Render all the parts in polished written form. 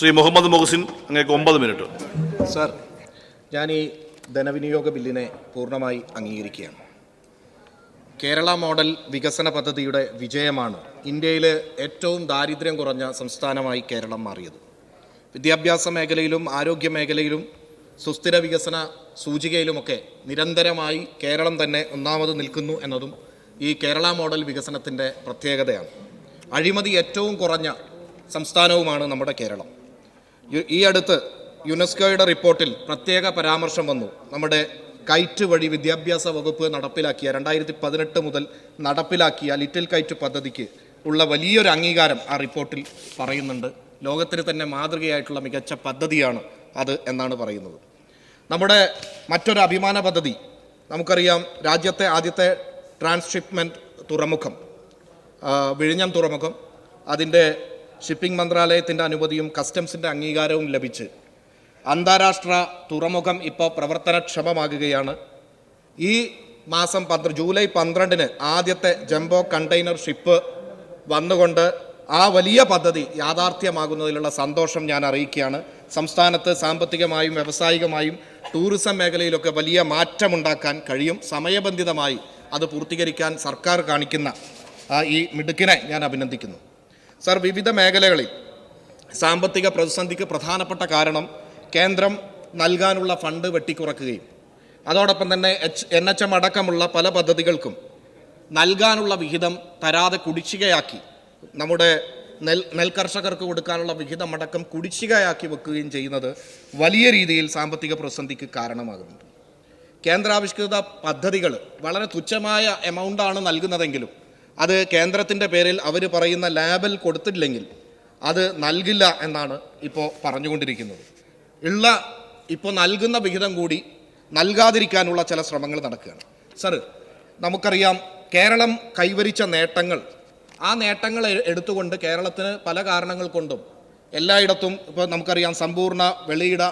ശ്രീ മുഹമ്മദ് മുഹസിൻ, അങ്ങേക്ക് 9 minute. Sir, ഞാൻ ഈ ധനവിനിയോഗ ബില്ലിനെ പൂർണ്ണമായി അംഗീകരിക്കുകയാണ്. കേരള മോഡൽ വികസന പദ്ധതിയുടെ വിജയമാണ് ഇന്ത്യയിലെ ഏറ്റവും ദാരിദ്ര്യം കുറഞ്ഞ സംസ്ഥാനമായി കേരളം മാറിയത്. വിദ്യാഭ്യാസ മേഖലയിലും ആരോഗ്യ മേഖലയിലും സുസ്ഥിര വികസന സൂചികയിലുമൊക്കെ നിരന്തരമായി കേരളം തന്നെ ഒന്നാമത് നിൽക്കുന്നു എന്നതും ഈ കേരള മോഡൽ വികസനത്തിൻ്റെ പ്രത്യേകതയാണ്. അഴിമതി ഏറ്റവും കുറഞ്ഞ സംസ്ഥാനവുമാണ് നമ്മുടെ കേരളം. ഈ അടുത്ത് യുനെസ്കോയുടെ റിപ്പോർട്ടിൽ പ്രത്യേക പരാമർശം വന്നു. നമ്മുടെ കൈറ്റ് വഴി വിദ്യാഭ്യാസ വകുപ്പ് നടപ്പിലാക്കിയ 2018 മുതൽ നടപ്പിലാക്കിയ ലിറ്റിൽ കൈറ്റ് പദ്ധതിക്ക് ഉള്ള വലിയൊരു അംഗീകാരം ആ റിപ്പോർട്ടിൽ പറയുന്നുണ്ട്. ലോകത്തിന് തന്നെ മാതൃകയായിട്ടുള്ള മികച്ച പദ്ധതിയാണ് അത് എന്നാണ് പറയുന്നത്. നമ്മുടെ മറ്റൊരു അഭിമാന പദ്ധതി നമുക്കറിയാം, രാജ്യത്തെ ആദ്യത്തെ ട്രാൻസ്ഷിപ്മെൻറ്റ് തുറമുഖം വിഴിഞ്ഞം തുറമുഖം, അതിൻ്റെ ഷിപ്പിംഗ് മന്ത്രാലയത്തിൻ്റെ അനുമതിയും കസ്റ്റംസിൻ്റെ അംഗീകാരവും ലഭിച്ച് അന്താരാഷ്ട്ര തുറമുഖം ഇപ്പോൾ പ്രവർത്തനക്ഷമമാകുകയാണ്. ഈ മാസം ജൂലൈ 12-ന് ആദ്യത്തെ ജംബോ കണ്ടെയ്നർ ഷിപ്പ് വന്നുകൊണ്ട് ആ വലിയ പദ്ധതി യാഥാർത്ഥ്യമാകുന്നതിലുള്ള സന്തോഷം ഞാൻ അറിയിക്കുകയാണ്. സംസ്ഥാനത്ത് സാമ്പത്തികമായും വ്യാവസായികമായും ടൂറിസം മേഖലയിലൊക്കെ വലിയ മാറ്റമുണ്ടാക്കാൻ കഴിയും. സമയബന്ധിതമായി അത് പൂർത്തീകരിക്കാൻ സർക്കാർ കാണിക്കുന്ന ഈ മിടുക്കിനെ ഞാൻ അഭിനന്ദിക്കുന്നു. സർ, വിവിധ മേഖലകളിൽ സാമ്പത്തിക പ്രതിസന്ധിക്ക് പ്രധാനപ്പെട്ട കാരണം കേന്ദ്രം നൽകാനുള്ള ഫണ്ട് വെട്ടിക്കുറക്കുകയും അതോടൊപ്പം തന്നെ NHM അടക്കമുള്ള പല പദ്ധതികൾക്കും നൽകാനുള്ള വിഹിതം തരാതെ കുടിശ്ശികയാക്കി, നമ്മുടെ നെൽകർഷകർക്ക് കൊടുക്കാനുള്ള വിഹിതമടക്കം കുടിശ്ശികയാക്കി വെക്കുകയും ചെയ്യുന്നത് വലിയ രീതിയിൽ സാമ്പത്തിക പ്രതിസന്ധിക്ക് കാരണമാകുന്നുണ്ട്. കേന്ദ്രാവിഷ്കൃത പദ്ധതികൾ വളരെ തുച്ഛമായ എമൗണ്ടാണ് നൽകുന്നതെങ്കിലും അത് കേന്ദ്രത്തിൻ്റെ പേരിൽ അവർ പറയുന്ന ലേബൽ കൊടുത്തില്ലെങ്കിൽ അത് നൽകില്ല എന്നാണ് ഇപ്പോൾ പറഞ്ഞുകൊണ്ടിരിക്കുന്നത്. ഇപ്പോൾ നൽകുന്ന വിഹിതം കൂടി നൽകാതിരിക്കാനുള്ള ചില ശ്രമങ്ങൾ നടക്കുകയാണ്. സർ, നമുക്കറിയാം കേരളം കൈവരിച്ച നേട്ടങ്ങൾ, ആ നേട്ടങ്ങൾ എടുത്തുകൊണ്ട് കേരളത്തിന് പല കാരണങ്ങൾ കൊണ്ടും എല്ലായിടത്തും ഇപ്പോൾ നമുക്കറിയാം സമ്പൂർണ്ണ വെളിയിട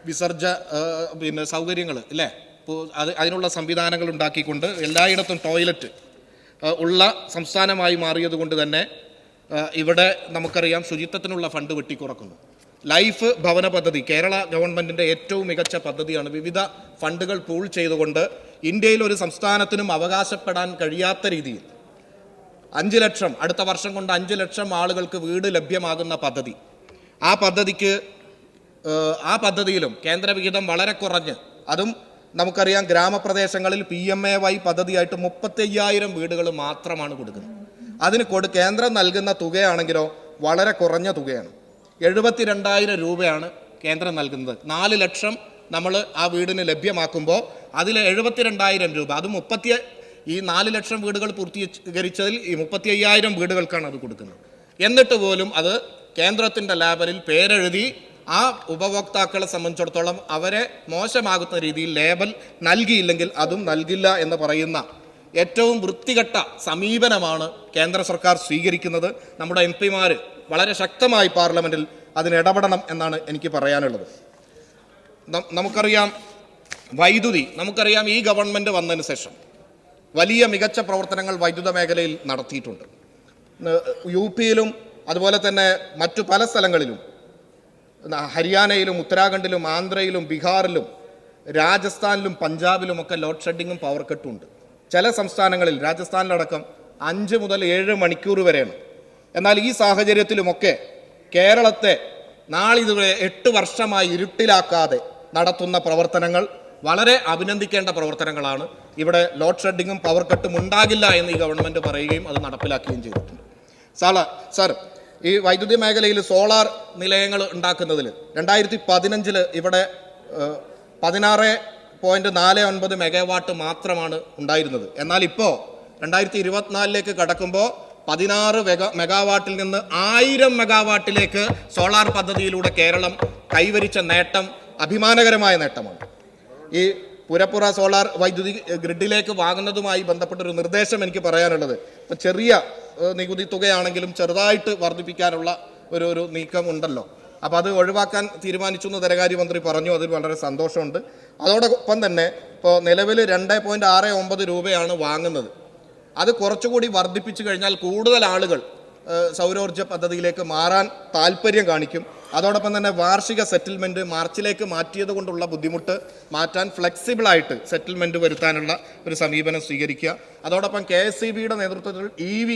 വിസർജ സൗകര്യങ്ങൾ ഇല്ലേ, ഇപ്പോൾ അതിനുള്ള സംവിധാനങ്ങൾ ഉണ്ടാക്കിക്കൊണ്ട് എല്ലായിടത്തും ടോയ്ലറ്റ് ഉള്ള സംസ്ഥാനമായി മാറിയത് കൊണ്ട് തന്നെ ഇവിടെ നമുക്കറിയാം ശുചിത്വത്തിനുള്ള ഫണ്ട് വെട്ടിക്കുറക്കുന്നു. ലൈഫ് ഭവന പദ്ധതി കേരള ഗവൺമെൻറ്റിൻ്റെ ഏറ്റവും മികച്ച പദ്ധതിയാണ്. വിവിധ ഫണ്ടുകൾ പൂൾ ചെയ്തുകൊണ്ട് ഇന്ത്യയിൽ ഒരു സംസ്ഥാനത്തിനും അവകാശപ്പെടാൻ കഴിയാത്ത രീതിയിൽ 5 ലക്ഷം, അടുത്ത വർഷം കൊണ്ട് 5 ലക്ഷം ആളുകൾക്ക് വീട് ലഭ്യമാകുന്ന പദ്ധതി. ആ പദ്ധതിയിലും കേന്ദ്രവിഹിതം വളരെ കുറഞ്ഞ്, അതും നമുക്കറിയാം ഗ്രാമപ്രദേശങ്ങളിൽ PMAY പദ്ധതിയായിട്ട് 35,000 വീടുകൾ മാത്രമാണ് കൊടുക്കുന്നത്. അതിന് കേന്ദ്രം നൽകുന്ന തുകയാണെങ്കിലോ വളരെ കുറഞ്ഞ തുകയാണ്. 72,000 രൂപയാണ് കേന്ദ്രം നൽകുന്നത്. 4 ലക്ഷം നമ്മൾ ആ വീടിന് ലഭ്യമാക്കുമ്പോൾ അതിൽ 72,000 രൂപ, അത് ഈ 4 ലക്ഷം വീടുകൾ പൂർത്തീകരിച്ചതിൽ ഈ 35,000 വീടുകൾക്കാണ് അത് കൊടുക്കുന്നത്. എന്നിട്ട് പോലും അത് കേന്ദ്രത്തിൻ്റെ ലേബലിൽ പേരെഴുതി ആ ഉപഭോക്താക്കളെ സംബന്ധിച്ചിടത്തോളം അവരെ മോശമാകുന്ന രീതിയിൽ ലേബൽ നൽകിയില്ലെങ്കിൽ അതും നൽകില്ല എന്ന് പറയുന്ന ഏറ്റവും വൃത്തികെട്ട സമീപനമാണ് കേന്ദ്ര സർക്കാർ സ്വീകരിക്കുന്നത്. നമ്മുടെ MP-മാർ വളരെ ശക്തമായി പാർലമെൻറ്റിൽ അതിനിടപെടണം എന്നാണ് എനിക്ക് പറയാനുള്ളത്. നമുക്കറിയാം വൈദ്യുതി, നമുക്കറിയാം ഈ ഗവൺമെൻറ് വന്നതിന് ശേഷം വലിയ മികച്ച പ്രവർത്തനങ്ങൾ വൈദ്യുത മേഖലയിൽ നടത്തിയിട്ടുണ്ട്. UP-യിലും അതുപോലെ തന്നെ മറ്റു പല സ്ഥലങ്ങളിലും, ഹരിയാനയിലും ഉത്തരാഖണ്ഡിലും ആന്ധ്രയിലും ബീഹാറിലും രാജസ്ഥാനിലും പഞ്ചാബിലുമൊക്കെ ലോഡ് ഷെഡിങ്ങും പവർ കട്ടും ഉണ്ട്. ചില സംസ്ഥാനങ്ങളിൽ, രാജസ്ഥാനിലടക്കം 5 മുതൽ 7 മണിക്കൂർ വരെയാണ്. എന്നാൽ ഈ സാഹചര്യത്തിലുമൊക്കെ കേരളത്തെ നാളിതുവരെ 8 വർഷമായി ഇരുട്ടിലാക്കാതെ നടത്തുന്ന പ്രവർത്തനങ്ങൾ വളരെ അഭിനന്ദിക്കേണ്ട പ്രവർത്തനങ്ങളാണ്. ഇവിടെ ലോഡ് ഷെഡിങ്ങും പവർ കട്ടും ഉണ്ടാകില്ല എന്ന് ഈ ഗവൺമെൻറ് പറയുകയും അത് നടപ്പിലാക്കുകയും ചെയ്തിട്ടുണ്ട്. സർ, ഈ വൈദ്യുതി മേഖലയിൽ സോളാർ നിലയങ്ങൾ ഉണ്ടാക്കുന്നതിൽ 2015 ഇവിടെ 16.49 മെഗാവാട്ട് മാത്രമാണ് ഉണ്ടായിരുന്നത്. എന്നാൽ ഇപ്പോൾ 2024 കടക്കുമ്പോൾ 16 മെഗാവാട്ടിൽ നിന്ന് 1000 മെഗാവാട്ടിലേക്ക് സോളാർ പദ്ധതിയിലൂടെ കേരളം കൈവരിച്ച നേട്ടം അഭിമാനകരമായ നേട്ടമാണ്. ഈ പുരപ്പുറ സോളാർ വൈദ്യുതി ഗ്രിഡിലേക്ക് വാങ്ങുന്നതുമായി ബന്ധപ്പെട്ടൊരു നിർദ്ദേശം എനിക്ക് പറയാനുള്ളത്, ഇപ്പം ചെറിയ നികുതി തുകയാണെങ്കിലും ചെറുതായിട്ട് വർദ്ധിപ്പിക്കാനുള്ള ഒരു നീക്കം ഉണ്ടല്ലോ, അപ്പോൾ അത് ഒഴിവാക്കാൻ തീരുമാനിച്ചു എന്ന് ധനകാര്യമന്ത്രി പറഞ്ഞു. അതിൽ വളരെ സന്തോഷമുണ്ട്. അതോടൊപ്പം തന്നെ ഇപ്പോൾ നിലവിൽ 2.69 രൂപയാണ് വാങ്ങുന്നത്. അത് കുറച്ചുകൂടി വർദ്ധിപ്പിച്ചു കഴിഞ്ഞാൽ കൂടുതൽ ആളുകൾ സൗരോർജ്ജ പദ്ധതിയിലേക്ക് മാറാൻ താല്പര്യം കാണിക്കും. അതോടൊപ്പം തന്നെ വാർഷിക സെറ്റിൽമെൻറ്റ് മാർച്ചിലേക്ക് മാറ്റിയത് കൊണ്ടുള്ള ബുദ്ധിമുട്ട് മാറ്റാൻ ഫ്ലെക്സിബിളായിട്ട് സെറ്റിൽമെൻറ്റ് വരുത്താനുള്ള ഒരു സമീപനം സ്വീകരിക്കുക. അതോടൊപ്പം KSEBയുടെ നേതൃത്വത്തിൽ EV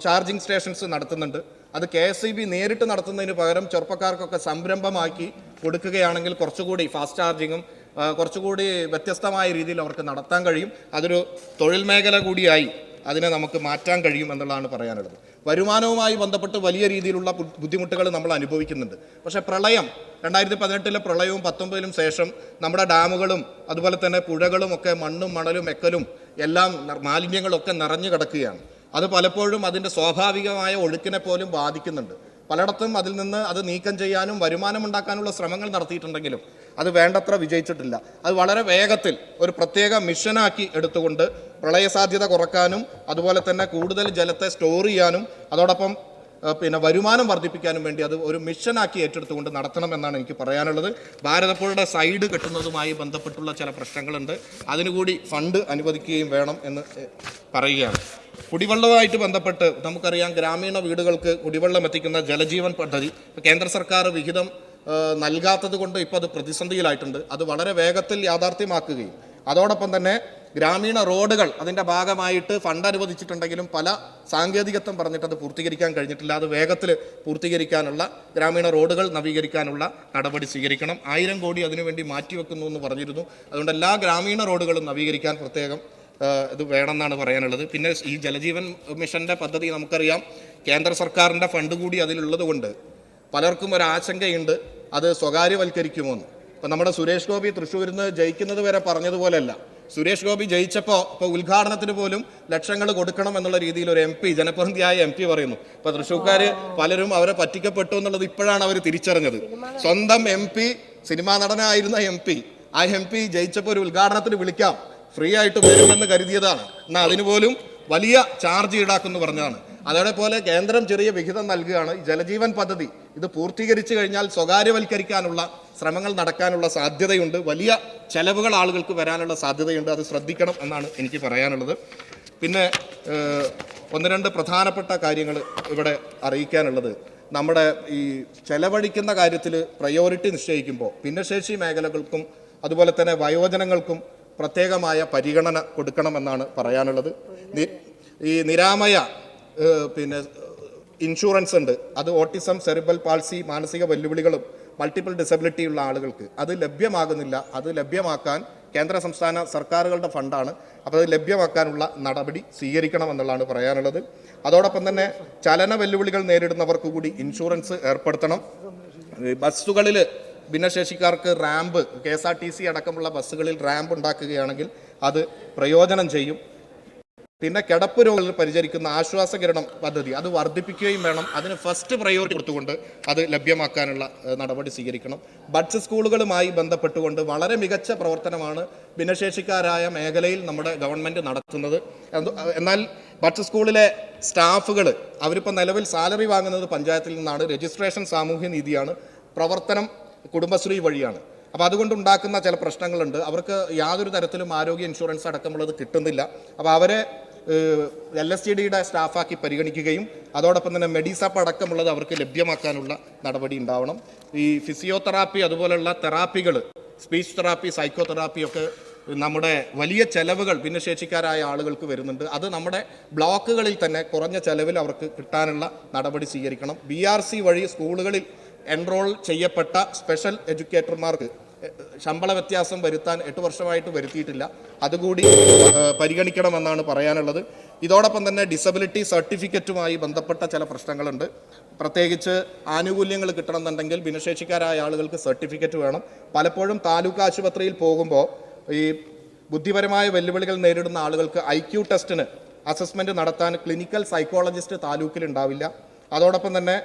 ചാർജിങ് സ്റ്റേഷൻസ് നടത്തുന്നുണ്ട്. അത് KSEB നേരിട്ട് നടത്തുന്നതിന് പകരം ചെറുപ്പക്കാർക്കൊക്കെ സംരംഭമാക്കി കൊടുക്കുകയാണെങ്കിൽ കുറച്ചുകൂടി ഫാസ്റ്റ് ചാർജിങ്ങും കുറച്ചുകൂടി വ്യത്യസ്തമായ രീതിയിൽ അവർക്ക് നടത്താൻ കഴിയും. അതൊരു തൊഴിൽ മേഖല കൂടിയായി അതിനെ നമുക്ക് മാറ്റാൻ കഴിയും എന്നുള്ളതാണ് പറയാനുള്ളത്. വരുമാനവുമായി ബന്ധപ്പെട്ട് വലിയ രീതിയിലുള്ള ബുദ്ധിമുട്ടുകൾ നമ്മൾ അനുഭവിക്കുന്നുണ്ട്. പക്ഷേ പ്രളയം 2018 പ്രളയവും 19 ശേഷം നമ്മുടെ ഡാമുകളും അതുപോലെ തന്നെ പുഴകളും ഒക്കെ മണ്ണും മണലും എക്കലും എല്ലാം മാലിന്യങ്ങളൊക്കെ നിറഞ്ഞു കിടക്കുകയാണ്. അത് പലപ്പോഴും അതിൻ്റെ സ്വാഭാവികമായ ഒഴുക്കിനെ പോലും ബാധിക്കുന്നുണ്ട്. പലയിടത്തും അതിൽ നിന്ന് അത് നീക്കം ചെയ്യാനും വരുമാനമുണ്ടാക്കാനുള്ള ശ്രമങ്ങൾ നടത്തിയിട്ടുണ്ടെങ്കിലും അത് വേണ്ടത്ര വിജയിച്ചിട്ടില്ല. അത് വളരെ വേഗത്തിൽ ഒരു പ്രത്യേക മിഷനാക്കി എടുത്തുകൊണ്ട് പ്രളയസാധ്യത കുറക്കാനും അതുപോലെ തന്നെ കൂടുതൽ ജലത്തെ സ്റ്റോർ ചെയ്യാനും അതോടൊപ്പം വരുമാനം വർദ്ധിപ്പിക്കാനും വേണ്ടി അത് ഒരു മിഷനാക്കി ഏറ്റെടുത്തുകൊണ്ട് നടത്തണമെന്നാണ് എനിക്ക് പറയാനുള്ളത്. ഭാരതപ്പുഴയുടെ സൈഡ് കെട്ടുന്നതുമായി ബന്ധപ്പെട്ടുള്ള ചില പ്രശ്നങ്ങളുണ്ട്. അതിനുകൂടി ഫണ്ട് അനുവദിക്കുകയും വേണം എന്ന് പറയുകയാണ്. കുടിവെള്ളവുമായിട്ട് ബന്ധപ്പെട്ട് നമുക്കറിയാം, ഗ്രാമീണ വീടുകൾക്ക് കുടിവെള്ളം എത്തിക്കുന്ന ജലജീവൻ പദ്ധതി കേന്ദ്ര സർക്കാർ വിഹിതം നൽകാത്തത് കൊണ്ട് ഇപ്പോൾ അത് പ്രതിസന്ധിയിലായിട്ടുണ്ട്. അത് വളരെ വേഗത്തിൽ യാഥാർത്ഥ്യമാക്കുകയും അതോടൊപ്പം തന്നെ ഗ്രാമീണ റോഡുകൾ അതിൻ്റെ ഭാഗമായിട്ട് ഫണ്ട് അനുവദിച്ചിട്ടുണ്ടെങ്കിലും പല സാങ്കേതികത്വം പറഞ്ഞിട്ട് അത് പൂർത്തീകരിക്കാൻ കഴിഞ്ഞിട്ടില്ല. അത് വേഗത്തിൽ പൂർത്തീകരിക്കാനുള്ള ഗ്രാമീണ റോഡുകൾ നവീകരിക്കാനുള്ള നടപടി സ്വീകരിക്കണം. 1000 കോടി അതിനുവേണ്ടി മാറ്റിവെക്കുന്നു എന്ന് പറഞ്ഞിരുന്നു. അതുകൊണ്ട് എല്ലാ ഗ്രാമീണ റോഡുകളും നവീകരിക്കാൻ പ്രത്യേകം ഇത് വേണമെന്നാണ് പറയാനുള്ളത്. പിന്നെ ഈ ജലജീവൻ മിഷൻ്റെ പദ്ധതി നമുക്കറിയാം, കേന്ദ്ര സർക്കാരിൻ്റെ ഫണ്ട് കൂടി അതിലുള്ളത് കൊണ്ട് പലർക്കും ഒരു ആശങ്കയുണ്ട് അത് സ്വകാര്യവൽക്കരിക്കുമോ എന്ന്. ഇപ്പം നമ്മുടെ സുരേഷ് ഗോപി തൃശ്ശൂരിൽ നിന്ന് ജയിക്കുന്നത് വരെ പറഞ്ഞതുപോലെയല്ല. സുരേഷ് ഗോപി ജയിച്ചപ്പോൾ ഉദ്ഘാടനത്തിന് പോലും ലക്ഷങ്ങൾ കൊടുക്കണം എന്നുള്ള രീതിയിൽ ഒരു MP, ജനപ്രതിനിധിയായ MP പറയുന്നു. ഇപ്പോൾ തൃശ്ശൂർക്കാർ പലരും അവരെ പറ്റിക്കപ്പെട്ടു എന്നുള്ളത് ഇപ്പോഴാണ് അവർ തിരിച്ചറിഞ്ഞത്. സ്വന്തം MP, സിനിമാ നടനായിരുന്ന MP, ആ MP ജയിച്ചപ്പോൾ ഒരു ഉദ്ഘാടനത്തിന് വിളിക്കാം, ഫ്രീ ആയിട്ട് വരുമെന്ന് കരുതിയതാണ്. എന്നാൽ അതിന് പോലും വലിയ ചാർജ് ഈടാക്കുമെന്ന് പറഞ്ഞതാണ്. അതേപോലെ കേന്ദ്രം ചെറിയ വിഹിതം നൽകുകയാണ്. ജലജീവൻ പദ്ധതി ഇത് പൂർത്തീകരിച്ചു കഴിഞ്ഞാൽ സ്വകാര്യവൽക്കരിക്കാനുള്ള ശ്രമങ്ങൾ നടക്കാനുള്ള സാധ്യതയുണ്ട്. വലിയ ചെലവുകൾ ആളുകൾക്ക് വരാനുള്ള സാധ്യതയുണ്ട്. അത് ശ്രദ്ധിക്കണം എന്നാണ് എനിക്ക് പറയാനുള്ളത്. പിന്നെ 1-2 പ്രധാനപ്പെട്ട കാര്യങ്ങൾ ഇവിടെ അറിയിക്കാനുള്ളത്, നമ്മുടെ ഈ ചെലവഴിക്കുന്ന കാര്യത്തിൽ പ്രയോറിറ്റി നിശ്ചയിക്കുമ്പോൾ ഭിന്നശേഷി മേഖലകൾക്കും അതുപോലെ തന്നെ വയോജനങ്ങൾക്കും പ്രത്യേകമായ പരിഗണന കൊടുക്കണമെന്നാണ് പറയാനുള്ളത്. ഈ നിരാമയ ഇൻഷുറൻസ് ഉണ്ട്. അത് ഓട്ടിസം, സെറിബ്രൽ പാൾസി, മാനസിക വെല്ലുവിളികളും മൾട്ടിപ്പിൾ ഡിസബിലിറ്റി ഉള്ള ആളുകൾക്ക് അത് ലഭ്യമാകുന്നില്ല. അത് ലഭ്യമാക്കാൻ കേന്ദ്ര സംസ്ഥാന സർക്കാരുകളുടെ ഫണ്ടാണ്. അപ്പോൾ അത് ലഭ്യമാക്കാനുള്ള നടപടി സ്വീകരിക്കണമെന്നുള്ളതാണ് പറയാനുള്ളത്. അതോടൊപ്പം തന്നെ ചലന വെല്ലുവിളികൾ നേരിടുന്നവർക്ക് കൂടി ഇൻഷുറൻസ് ഏർപ്പെടുത്തണം. ബസ്സുകളിൽ ഭിന്നശേഷിക്കാർക്ക് റാമ്പ്, KSRTC അടക്കമുള്ള ബസ്സുകളിൽ റാമ്പ് ഉണ്ടാക്കുകയാണെങ്കിൽ അത് പ്രയോജനം ചെയ്യും. പിന്നെ കിടപ്പ് രോഗികൾ പരിചരിക്കുന്ന ആശ്വാസകിരണം പദ്ധതി അത് വർദ്ധിപ്പിക്കുകയും വേണം. അതിന് ഫസ്റ്റ് പ്രയോറിറ്റി കൊടുത്തുകൊണ്ട് അത് ലഭ്യമാക്കാനുള്ള നടപടി സ്വീകരിക്കണം. ബഡ്സ് സ്കൂളുകളുമായി ബന്ധപ്പെട്ടുകൊണ്ട് വളരെ മികച്ച പ്രവർത്തനമാണ് ഭിന്നശേഷിക്കാരായ മേഖലയിൽ നമ്മുടെ ഗവൺമെൻറ് നടത്തുന്നത്. എന്നാൽ ബഡ്സ് സ്കൂളിലെ സ്റ്റാഫുകൾ അവരിപ്പോൾ നിലവിൽ സാലറി വാങ്ങുന്നത് പഞ്ചായത്തിൽ നിന്നാണ്. രജിസ്ട്രേഷൻ സാമൂഹ്യനീതിയാണ്, പ്രവർത്തനം കുടുംബശ്രീ വഴിയാണ്. അപ്പോൾ അതുകൊണ്ടുണ്ടാക്കുന്ന ചില പ്രശ്നങ്ങളുണ്ട്. അവർക്ക് യാതൊരു തരത്തിലും ആരോഗ്യ ഇൻഷുറൻസ് അടക്കമുള്ളത് കിട്ടുന്നില്ല. അപ്പോൾ അവരെ LSTDയുടെ സ്റ്റാഫാക്കി പരിഗണിക്കുകയും അതോടൊപ്പം തന്നെ മെഡിസാപ്പ് അടക്കമുള്ളത് അവർക്ക് ലഭ്യമാക്കാനുള്ള നടപടി ഉണ്ടാവണം. ഈ ഫിസിയോതെറാപ്പി അതുപോലുള്ള തെറാപ്പികൾ, സ്പീച്ച് തെറാപ്പി, സൈക്കോതെറാപ്പി ഒക്കെ നമ്മുടെ വലിയ ചെലവുകൾ ഭിന്നശേഷിക്കാരായ ആളുകൾക്ക് വരുന്നുണ്ട്. അത് നമ്മുടെ ബ്ലോക്കുകളിൽ തന്നെ കുറഞ്ഞ ചെലവിൽ അവർക്ക് കിട്ടാനുള്ള നടപടി സ്വീകരിക്കണം. BRC വഴി സ്കൂളുകളിൽ എൻറോൾ ചെയ്യപ്പെട്ട സ്പെഷ്യൽ എഡ്യൂക്കേറ്റർമാർക്ക് ശമ്പള വ്യത്യാസം വരുത്താൻ 8 വർഷമായിട്ട് വരുത്തിയിട്ടില്ല. അതുകൂടി പരിഗണിക്കണമെന്നാണ് പറയാനുള്ളത്. ഇതോടൊപ്പം തന്നെ ഡിസബിലിറ്റി സർട്ടിഫിക്കറ്റുമായി ബന്ധപ്പെട്ട ചില പ്രശ്നങ്ങളുണ്ട്. പ്രത്യേകിച്ച് ആനുകൂല്യങ്ങൾ കിട്ടണമെന്നുണ്ടെങ്കിൽ ഭിന്നശേഷിക്കാരായ ആളുകൾക്ക് സർട്ടിഫിക്കറ്റ് വേണം. പലപ്പോഴും താലൂക്ക് ആശുപത്രിയിൽ പോകുമ്പോൾ ഈ ബുദ്ധിപരമായ വെല്ലുവിളികൾ നേരിടുന്ന ആളുകൾക്ക് IQ ടെസ്റ്റിന് അസസ്മെൻറ്റ് നടത്താൻ ക്ലിനിക്കൽ സൈക്കോളജിസ്റ്റ് താലൂക്കിൽ ഉണ്ടാവില്ല. അതോടൊപ്പം തന്നെ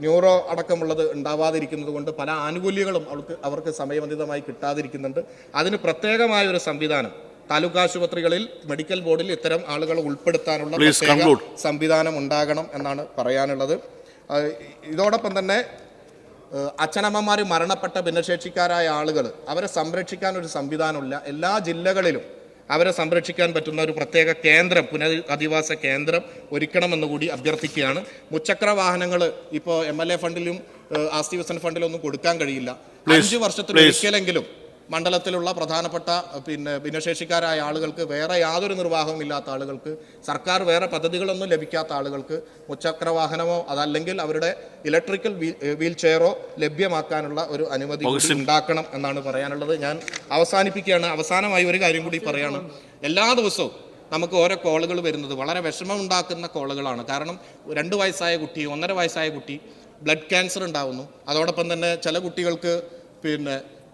ന്യൂറോ അടക്കമുള്ളത് ഉണ്ടാവാതിരിക്കുന്നത് കൊണ്ട് പല ആനുകൂല്യങ്ങളും അവർക്ക് സമയബന്ധിതമായി കിട്ടാതിരിക്കുന്നുണ്ട്. അതിന് പ്രത്യേകമായ ഒരു സംവിധാനം താലൂക്ക് ആശുപത്രികളിൽ മെഡിക്കൽ ബോർഡിൽ ഇത്തരം ആളുകളെ ഉൾപ്പെടുത്താനുള്ള സംവിധാനം ഉണ്ടാകണം എന്നാണ് പറയാനുള്ളത്. ഇതോടൊപ്പം തന്നെ അച്ഛനമ്മമാർ മരണപ്പെട്ട ഭിന്നശേഷിക്കാരായ ആളുകൾ അവരെ സംരക്ഷിക്കാൻ ഒരു സംവിധാനമില്ല. എല്ലാ ജില്ലകളിലും അവരെ സംരക്ഷിക്കാൻ പറ്റുന്ന ഒരു പ്രത്യേക കേന്ദ്രം, പുനരധിവാസ കേന്ദ്രം ഒരുക്കണമെന്ന് കൂടി അഭ്യർത്ഥിക്കുകയാണ്. മുച്ചക്ര വാഹനങ്ങൾ ഇപ്പോൾ MLA ഫണ്ടിലും ആസ്തി വികസന ഫണ്ടിലും ഒന്നും കൊടുക്കാൻ കഴിയില്ല. 5 വർഷത്തിൽ ഒരിക്കലെങ്കിലും മണ്ഡലത്തിലുള്ള പ്രധാനപ്പെട്ട ഭിന്നശേഷിക്കാരായ ആളുകൾക്ക്, വേറെ യാതൊരു നിർവാഹവും ഇല്ലാത്ത ആളുകൾക്ക്, സർക്കാർ വേറെ പദ്ധതികളൊന്നും ലഭിക്കാത്ത ആളുകൾക്ക് മുച്ചക്ര വാഹനമോ അതല്ലെങ്കിൽ അവരുടെ ഇലക്ട്രിക്കൽ വീൽ ചെയറോ ലഭ്യമാക്കാനുള്ള ഒരു അനുമതി ഉണ്ടാക്കണം എന്നാണ് പറയാനുള്ളത്. ഞാൻ അവസാനിപ്പിക്കുകയാണ്. അവസാനമായി ഒരു കാര്യം കൂടി പറയാണ്. എല്ലാ ദിവസവും നമുക്ക് ഓരോ കോളുകൾ വരുന്നത് വളരെ വിഷമമുണ്ടാക്കുന്ന കോളുകളാണ്. കാരണം 2 വയസ്സായ കുട്ടി, 1.5 വയസ്സായ കുട്ടി ബ്ലഡ് ക്യാൻസർ ഉണ്ടാവുന്നു. അതോടൊപ്പം തന്നെ ചില കുട്ടികൾക്ക്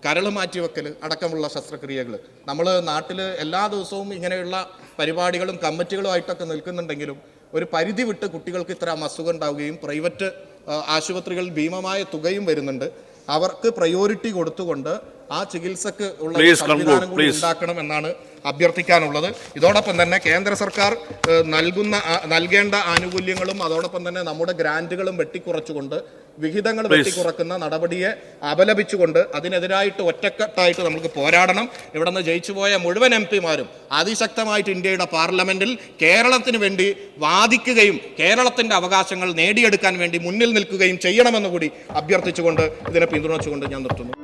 കരൾ മാറ്റിവെക്കൽ അടക്കമുള്ള ശസ്ത്രക്രിയകൾ. നമ്മൾ നാട്ടിൽ എല്ലാ ദിവസവും ഇങ്ങനെയുള്ള പരിപാടികളും കമ്മിറ്റികളുമായിട്ടൊക്കെ നിൽക്കുന്നുണ്ടെങ്കിലും ഒരു പരിധി വിട്ട് കുട്ടികൾക്ക് ഇത്തരം അസുഖം ഉണ്ടാവുകയും പ്രൈവറ്റ് ആശുപത്രികളിൽ ഭീമമായ തുകയും വരുന്നുണ്ട്. അവർക്ക് പ്രയോറിറ്റി കൊടുത്തുകൊണ്ട് ആ ചികിത്സക്ക് ഉള്ള സംവിധാനം കൂടി ഉണ്ടാക്കണം എന്നാണ് അഭ്യർത്ഥിക്കാനുള്ളത്. ഇതോടൊപ്പം തന്നെ കേന്ദ്ര സർക്കാർ നൽകേണ്ട ആനുകൂല്യങ്ങളും അതോടൊപ്പം തന്നെ നമ്മുടെ ഗ്രാന്റുകളും വെട്ടിക്കുറച്ചുകൊണ്ട്, വിഹിതങ്ങൾ വെട്ടിക്കുറക്കുന്ന നടപടിയെ അപലപിച്ചുകൊണ്ട് അതിനെതിരായിട്ട് ഒറ്റക്കെട്ടായിട്ട് നമുക്ക് പോരാടണം. ഇവിടെ നിന്ന് ജയിച്ചുപോയ മുഴുവൻ MP-മാരും അതിശക്തമായിട്ട് ഇന്ത്യയുടെ പാർലമെന്റിൽ കേരളത്തിന് വേണ്ടി വാദിക്കുകയും കേരളത്തിന്റെ അവകാശങ്ങൾ നേടിയെടുക്കാൻ വേണ്ടി മുന്നിൽ നിൽക്കുകയും ചെയ്യണമെന്ന് കൂടി അഭ്യർത്ഥിച്ചുകൊണ്ട് ഇതിനെ പിന്തുണച്ചുകൊണ്ട് ഞാൻ നിർത്തുന്നു.